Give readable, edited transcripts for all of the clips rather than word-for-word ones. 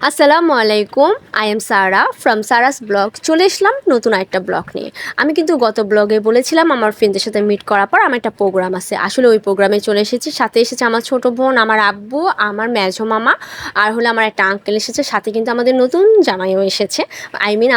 আসসালামু আলাইকুম। I am Sara from Sara's blog. চলে এসলাম নতুন একটা ব্লগ নিয়ে। আমি কিন্তু গত ব্লগে বলেছিলাম আমার ফ্রেন্ডদের সাথে মিট করার পর আমার একটা প্রোগ্রাম আছে। আসলে ওই প্রোগ্রামে চলে এসেছি। সাথে এসেছে আমার ছোট বোন, আমার আব্বু, আমার মেঝো মামা, আর হলো আমার একটা আঙ্কেল এসেছে। সাথে কিন্তু আমাদের নতুন জামাইও এসেছে,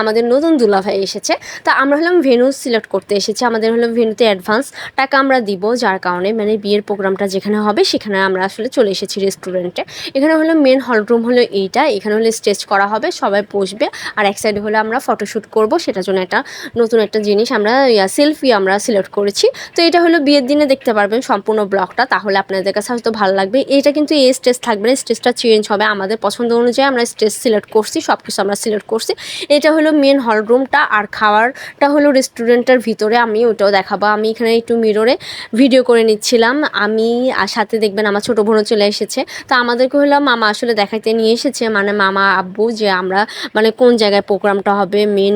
আমাদের নতুন দুলাভাই এসেছে। তা আমরা হলাম ভেন্যু সিলেক্ট করতে এসেছি। আমাদের হলো ভেন্যুতে অ্যাডভান্স টাকা আমরা দিব, যার কারণে মানে বিয়ের প্রোগ্রামটা যেখানে হবে সেখানে আমরা আসলে চলে এসেছি রেস্টুরেন্টে। এখানে হলো মেন হল রুম হলো এইটা। এখানে হলে স্টেজ করা হবে, সবাই বসবে, আর এক সাইডে হলে আমরা ফটোশ্যুট করব। সেটার জন্য একটা নতুন একটা জিনিস আমরা সেলফি আমরা সিলেক্ট করেছি। তো এটা হলো বিয়ের দিনে দেখতে পারবেন সম্পূর্ণ ব্লগটা, তাহলে আপনাদের কাছে হয়তো ভালো লাগবে। এটা কিন্তু এই স্টেজ থাকবে না, স্টেজটা চেঞ্জ হবে। আমাদের পছন্দ অনুযায়ী আমরা স্টেজ সিলেক্ট করছি, সব কিছু আমরা সিলেক্ট করছি। এটা হলো মেন হল রুমটা, আর খাওয়ারটা হলো রেস্টুরেন্টের ভিতরে। আমি ওটাও দেখাবো। আমি এখানে একটু মিররে ভিডিও করে নিচ্ছিলাম। আমি আর সাথে দেখবেন আমার ছোটো বোনও চলে এসেছে। তো আমাদেরকে হলো মামা আসলে দেখাইতে নিয়ে এসেছে, মানে মামা আব্বু, যে আমরা মানে কোন জায়গায় প্রোগ্রামটা হবে, মেন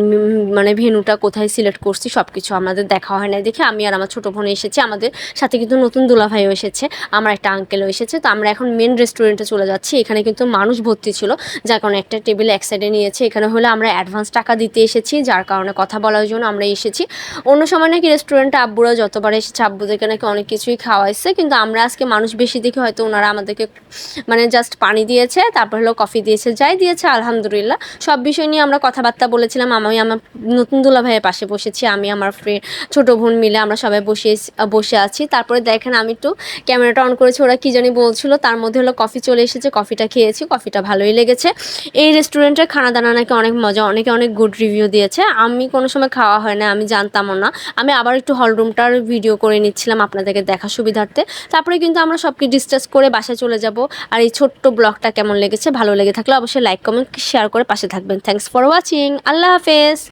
মানে ভেন্যুটা কোথায় সিলেক্ট করছি, সব কিছু আমাদের দেখা হয় না দেখে আমি আর আমার ছোটো বোন এসেছি। আমাদের সাথে কিন্তু নতুন দুলাভাইও এসেছে, আমার একটা আঙ্কেলও এসেছে। তো আমরা এখন মেন রেস্টুরেন্টে চলে যাচ্ছি। এখানে কিন্তু মানুষ ভর্তি ছিল, যার কারণে একটা টেবিল এক সাইডে নিয়েছে। এখানে হলে আমরা অ্যাডভান্স টাকা দিতে এসেছি, যার কারণে কথা বলার জন্য আমরা এসেছি। অন্য সময় নাকি রেস্টুরেন্টে আব্বুরা যতবার এসেছে আব্বুদেরকে নাকি অনেক কিছুই খাওয়াইছে, কিন্তু আমরা আজকে মানুষ বেশি দেখে হয়তো ওনারা আমাদেরকে মানে জাস্ট পানি দিয়েছে, তারপর হলো কফি দিয়েছে, যাই দিয়েছে আলহামদুলিল্লাহ। সব বিষয় নিয়ে আমরা কথাবার্তা বলেছিলাম। আমি আমার নতুন দুলা ভাইয়ের পাশে বসেছি, আমি আমার ফ্রেন্ড ছোটো বোন মিলে আমরা সবাই বসে আছি। তারপরে দেখেন আমি একটু ক্যামেরাটা অন করেছি, ওরা কী জানি বলছিল, তার মধ্যে হলো কফি চলে এসেছে। কফিটা খেয়েছি, কফিটা ভালোই লেগেছে। এই রেস্টুরেন্টের খানা দানা নাকি অনেক মজা, অনেকে অনেক গুড রিভিউ দিয়েছে। আমি কোনো সময় খাওয়া হয় না, আমি জানতামও না। আমি আবার একটু হলরুমটার ভিডিও করে নিচ্ছিলাম আপনাদেরকে দেখার সুবিধার্থে। তারপরে কিন্তু আমরা সব কিছু ডিসকাস করে বাসায় চলে যাব। আর এই ছোট্ট ব্লগটা কেমন লেগেছে, ভালো লেগে থাকলে অবশ্যই লাইক কমেন্ট শেয়ার করে পাশে থাকবেন। Thanks for watching. আল্লাহ হাফেজ।